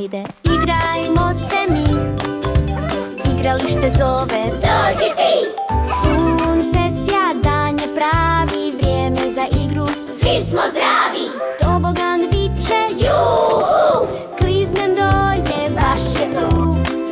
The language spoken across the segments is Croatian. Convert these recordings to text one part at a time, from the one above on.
hajde, igrajmo se mi. Igralište zove, dođi ti. Sunce sja, dan je pravi, vrijeme za igru, Svi smo zdravi, tobogan viče, juhu. kliznem dolje, baš je tu.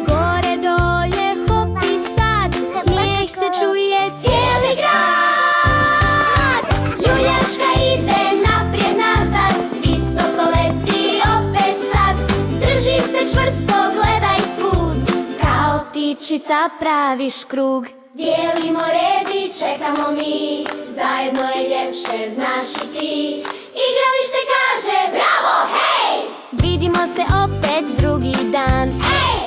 Gore dolje, hop i sad, smijeh se čuje cijeli grad. Ljuljaška ide naprijed nazad, visoko leti opet sad. Drži se čvrsto, gledaj svud, Kao ptičica praviš krug. dijelimo red i čekamo mi. Zajedno je ljepše, znaš i ti. Igralište kaže bravo, hej! Vidimo se opet drugi dan. Ej!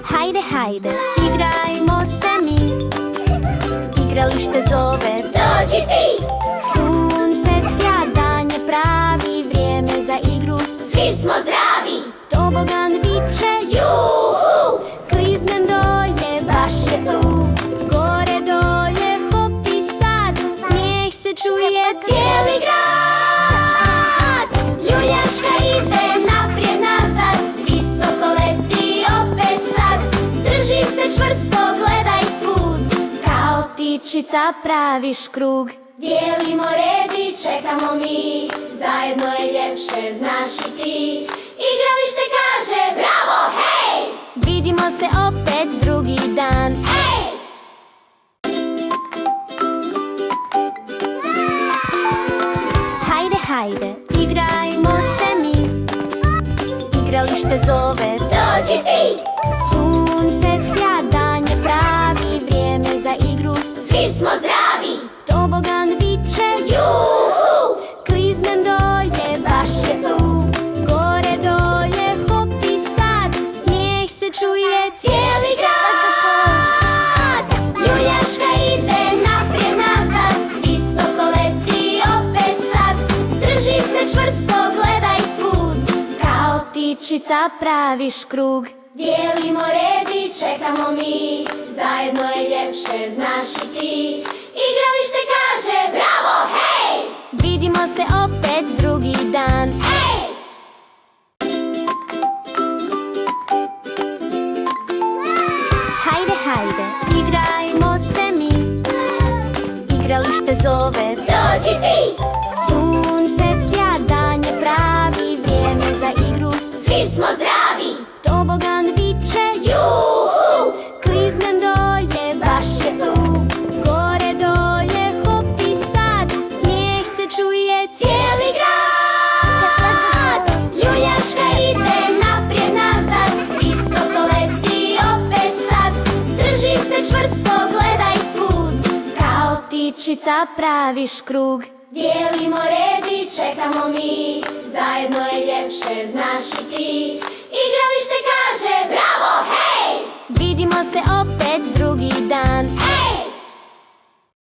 Hajde, hajde, igrajmo se mi. Igralište zove, Dođi ti! sunce sja, dan je pravi, vrijeme za igru, Svi smo zdravi, tobogan viče, juhu. kliznem dolje, baš je tu. Gore dolje, hop i sad, smijeh se čuje cijeli grad. Ljuljaška ide naprijed nazad, visoko leti opet sad. Drži se čvrsto, gledaj svud, Kao ptičica praviš krug. dijelimo red i čekamo mi. Zajedno je ljepše, znaš i ti. Igralište kaže bravo, hej! Vidimo se opet drugi dan. Ej! Hajde, hajde, igrajmo se mi. Igralište zove, Dođi ti! sunce sja, dan je pravi, vrijeme za igru, Svi smo zdravi, tobogan viče, juhu. kliznem dolje, baš je tu. Gore dolje, hop i sad, smijeh se čuje cijeli grad. Ljuljaška ide naprijed nazad, visoko leti opet sad. Drži se čvrsto, gledaj svud, Kao ptičica praviš krug. dijelimo red i čekamo mi. Zajedno je ljepše, znaš i ti. Igralište kaže bravo, hej! Vidimo se opet drugi dan. Ej! Hajde, hajde, igrajmo se mi. Igralište zove, Dođi ti! sunce sja, dan je pravi, vrijeme za igru, Svi smo zdravi, tobogan viče, juhu. kliznem dolje, baš je tu. Gore dolje, hop i sad, smijeh se čuje cijeli grad. Ljuljaška ide naprijed nazad, visoko leti opet sad. Drži se čvrsto, gledaj svud, Kao ptičica praviš krug. dijelimo red i čekamo mi. Zajedno je ljepše, znaš i ti. Igralište kaže bravo, hej! Vidimo se opet